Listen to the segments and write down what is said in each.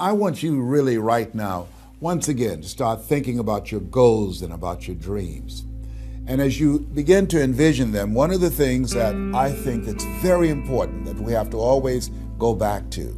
I want you really right now, once again, to start thinking about your goals and about your dreams. And as you begin to envision them, one of the things that I think that's very important that we have to always go back to,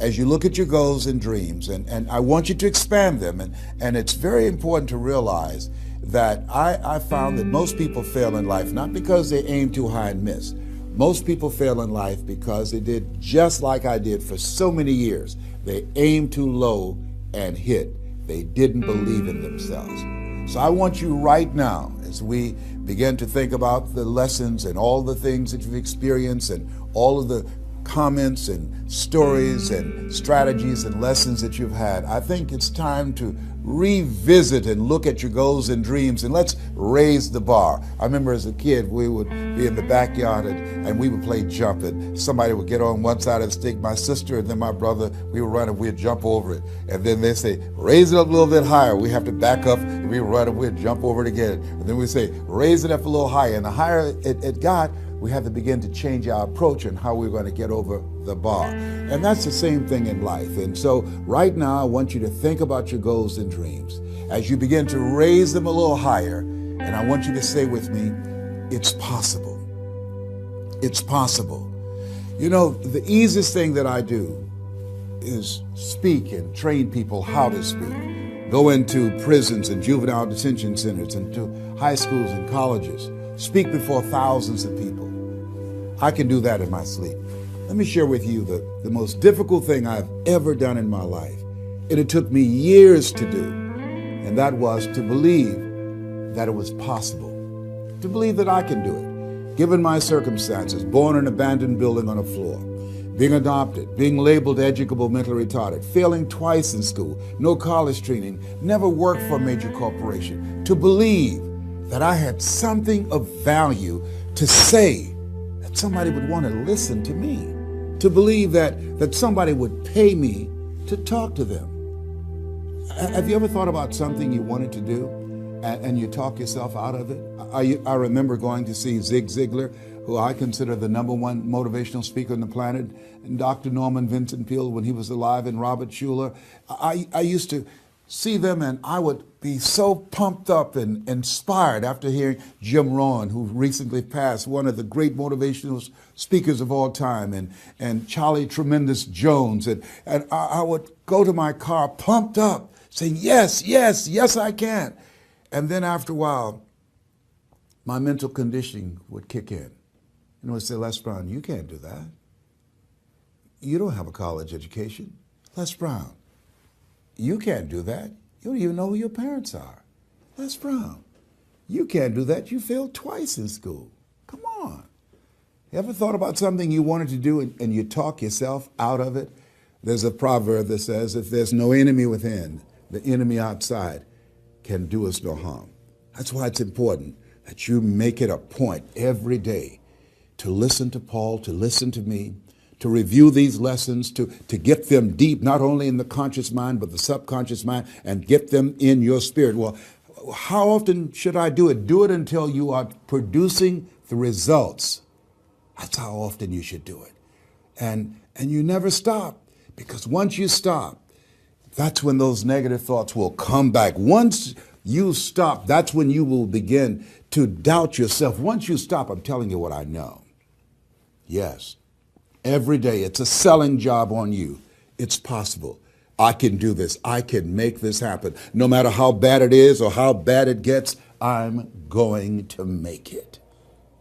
as you look at your goals and dreams, and I want you to expand them, and it's very important to realize that I found that most people fail in life, not because they aim too high and miss. Most people fail in life because they did just like I did for so many years. They aimed too low and hit. They didn't believe in themselves. So I want you right now, as we begin to think about the lessons and all the things that you've experienced and all of the comments and stories and strategies and lessons that you've had, I think it's time to revisit and look at your goals and dreams, and let's raise the bar. I remember as a kid, we would be in the backyard and we would play jump, and somebody would get on one side of the stick, my sister and then my brother, we would run and we'd jump over it. And then they say, raise it up a little bit higher. We have to back up and we would run and we'd jump over it again. And then we say, raise it up a little higher. And the higher it got, we had to begin to change our approach and how we're going to get over the bar. And that's the same thing in life. And so right now, I want you to think about your goals and dreams. As you begin to raise them a little higher, and I want you to say with me, it's possible. It's possible. You know, the easiest thing that I do is speak and train people how to speak. Go into prisons and juvenile detention centers and to high schools and colleges. Speak before thousands of people. I can do that in my sleep. Let me share with you the most difficult thing I've ever done in my life. And it took me years to do. And that was to believe that it was possible. To believe that I can do it. Given my circumstances, born in an abandoned building on a floor, being adopted, being labeled educable mentally retarded, failing twice in school, no college training, never worked for a major corporation. To believe that I had something of value to say, that somebody would want to listen to me, to believe that somebody would pay me to talk to them. Have you ever thought about something you wanted to do and you talk yourself out of it? I remember going to see Zig Ziglar, who I consider the #1 motivational speaker on the planet, and Dr. Norman Vincent Peale when he was alive, and Robert Schuller. I used to see them and I would be so pumped up and inspired after hearing Jim Rohn, who recently passed, one of the great motivational speakers of all time, and Charlie Tremendous Jones. And I would go to my car pumped up, saying, yes, yes, yes, I can. And then after a while, my mental conditioning would kick in. And I would say, Les Brown, you can't do that. You don't have a college education. Les Brown, you can't do that. You don't even know who your parents are. Les Brown, you can't do that. You failed twice in school. Come on. You ever thought about something you wanted to do and you talk yourself out of it? There's a proverb that says, if there's no enemy within, the enemy outside can do us no harm. That's why it's important that you make it a point every day to listen to Paul, to listen to me, to review these lessons, to get them deep, not only in the conscious mind, but the subconscious mind, and get them in your spirit. Well, how often should I do it? Do it until you are producing the results. That's how often you should do it. And you never stop, because once you stop, that's when those negative thoughts will come back. Once you stop, that's when you will begin to doubt yourself. Once you stop, I'm telling you what I know. Yes. Every day, it's a selling job on you. It's possible. I can do this. I can make this happen. No matter how bad it is or how bad it gets, I'm going to make it.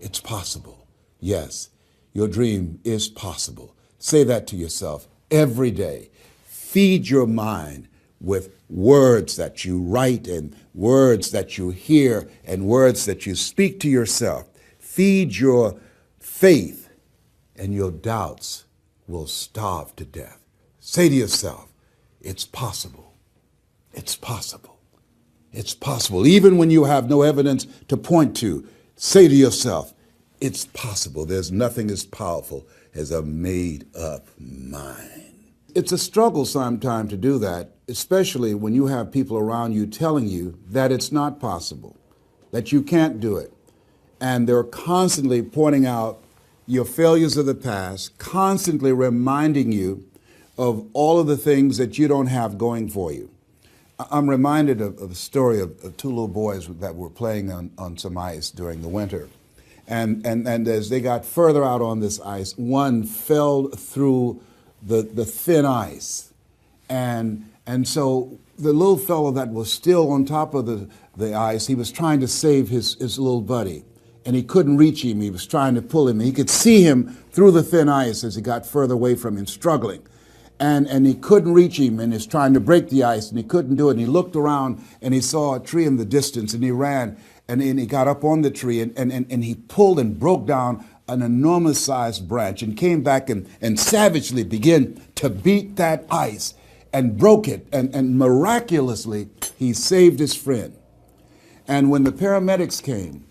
It's possible. Yes, your dream is possible. Say that to yourself every day. Feed your mind with words that you write and words that you hear and words that you speak to yourself. Feed your faith, and your doubts will starve to death. Say to yourself, it's possible. It's possible. It's possible. Even when you have no evidence to point to, say to yourself, it's possible. There's nothing as powerful as a made-up mind. It's a struggle sometimes to do that, especially when you have people around you telling you that it's not possible, that you can't do it. And they're constantly pointing out your failures of the past, constantly reminding you of all of the things that you don't have going for you. I'm reminded of a story of two little boys that were playing on some ice during the winter. And as they got further out on this ice, one fell through the thin ice. And so the little fellow that was still on top of the ice, he was trying to save his little buddy. And he couldn't reach him. He was trying to pull him. He could see him through the thin ice as he got further away from him, struggling. And he couldn't reach him, and he's trying to break the ice, and he couldn't do it. And he looked around, and he saw a tree in the distance, and he ran, and he got up on the tree, and he pulled and broke down an enormous-sized branch and came back and savagely began to beat that ice and broke it. And miraculously, he saved his friend. And when the paramedics came,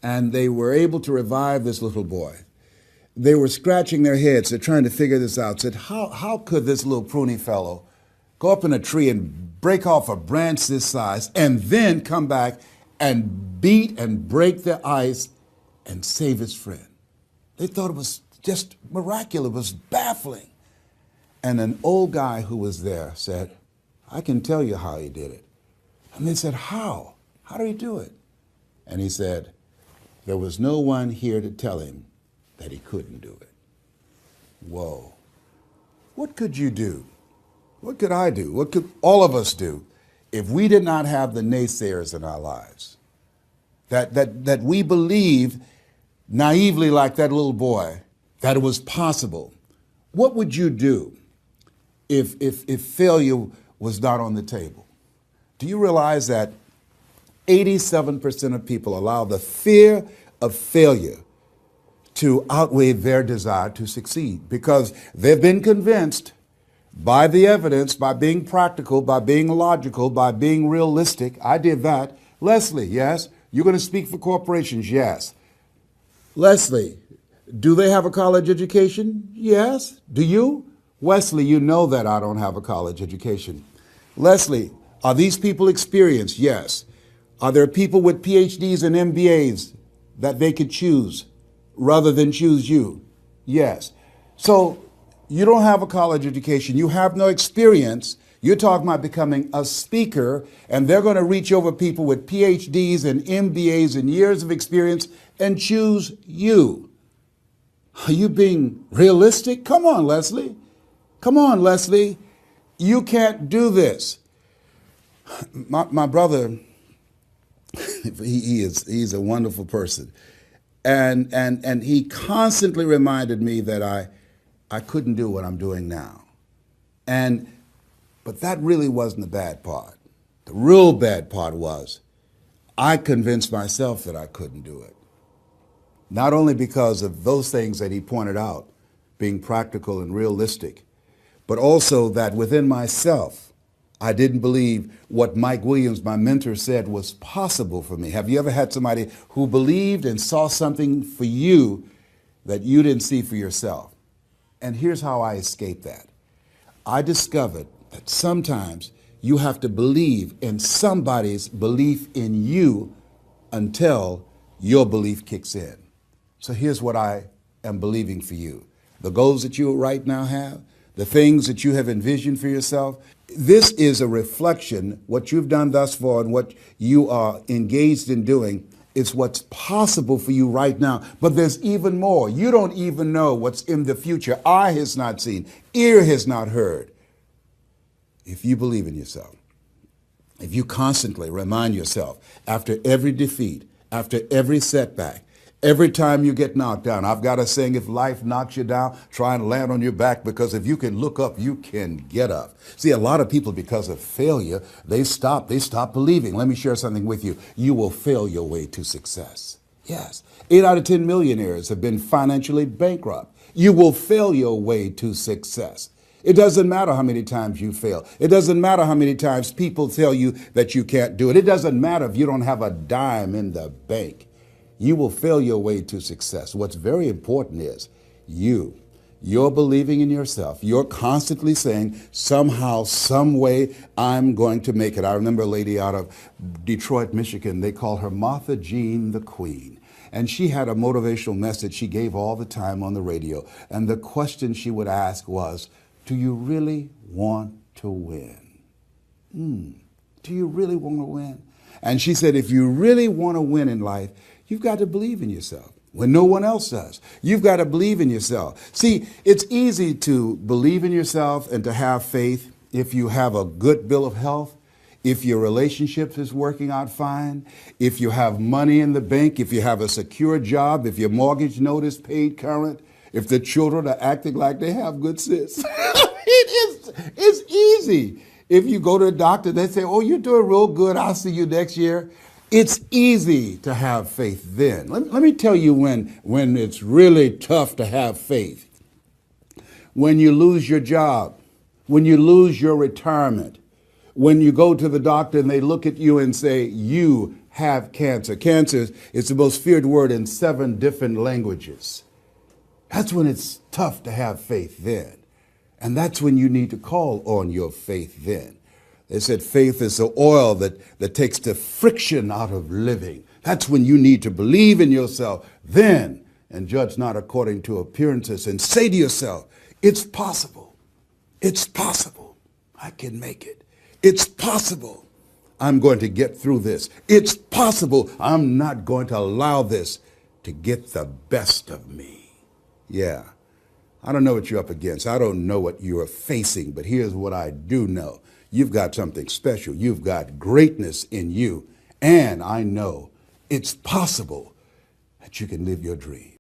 and they were able to revive this little boy, they were scratching their heads. They're trying to figure this out. Said, how could this little pruny fellow go up in a tree and break off a branch this size and then come back and beat and break the ice and save his friend? They thought it was just miraculous. It was baffling. And an old guy who was there said, I can tell you how he did it. And they said, how? How did he do it? And he said, there was no one here to tell him that he couldn't do it. Whoa. What could you do? What could I do? What could all of us do if we did not have the naysayers in our lives? That we believed naively, like that little boy, that it was possible. What would you do if failure was not on the table? Do you realize that 87% of people allow the fear of failure to outweigh their desire to succeed because they've been convinced by the evidence, by being practical, by being logical, by being realistic. I did that. Leslie, yes? You're going to speak for corporations? Yes. Leslie, do they have a college education? Yes. Do you? Wesley, you know that I don't have a college education. Leslie, are these people experienced? Yes. Are there people with PhDs and MBAs that they could choose rather than choose you? Yes. So you don't have a college education. You have no experience. You're talking about becoming a speaker, and they're going to reach over people with PhDs and MBAs and years of experience and choose you. Are you being realistic? Come on, Leslie. Come on, Leslie. You can't do this. My brother, he's a wonderful person. And he constantly reminded me that I couldn't do what I'm doing now. But that really wasn't the bad part. The real bad part was I convinced myself that I couldn't do it. Not only because of those things that he pointed out, being practical and realistic, but also that within myself, I didn't believe what Mike Williams, my mentor, said was possible for me. Have you ever had somebody who believed and saw something for you that you didn't see for yourself? And here's how I escaped that. I discovered that sometimes you have to believe in somebody's belief in you until your belief kicks in. So here's what I am believing for you. The goals that you right now have, the things that you have envisioned for yourself, this is a reflection. What you've done thus far and what you are engaged in doing is what's possible for you right now. But there's even more. You don't even know what's in the future. Eye has not seen, ear has not heard. If you believe in yourself, if you constantly remind yourself after every defeat, after every setback, every time you get knocked down, I've got a saying, if life knocks you down, try and land on your back, because if you can look up, you can get up. See, a lot of people, because of failure, they stop believing. Let me share something with you. You will fail your way to success. Yes. 8 out of 10 millionaires have been financially bankrupt. You will fail your way to success. It doesn't matter how many times you fail. It doesn't matter how many times people tell you that you can't do it. It doesn't matter if you don't have a dime in the bank. You will fail your way to success. What's very important is you're believing in yourself. You're constantly saying, somehow, some way, I'm going to make it. I remember a lady out of Detroit, Michigan. They call her Martha Jean the Queen. And she had a motivational message she gave all the time on the radio. And the question she would ask was, Do you really want to win? Do you really want to win? And she said, if you really want to win in life, you've got to believe in yourself when no one else does. You've got to believe in yourself. See, it's easy to believe in yourself and to have faith if you have a good bill of health, if your relationship is working out fine, if you have money in the bank, if you have a secure job, if your mortgage note is paid current, if the children are acting like they have good sense. It's easy. If you go to a doctor, they say, oh, you're doing real good. I'll see you next year. It's easy to have faith then. Let me tell you when it's really tough to have faith. When you lose your job, when you lose your retirement, when you go to the doctor and they look at you and say, you have cancer. Cancer is the most feared word in 7 different languages. That's when it's tough to have faith then. And that's when you need to call on your faith then. They said faith is the oil that takes the friction out of living. That's when you need to believe in yourself then and judge not according to appearances and say to yourself, it's possible. It's possible. I can make it. It's possible. I'm going to get through this. It's possible. I'm not going to allow this to get the best of me. Yeah. I don't know what you're up against. I don't know what you are facing, but here's what I do know. You've got something special. You've got greatness in you. And I know it's possible that you can live your dream.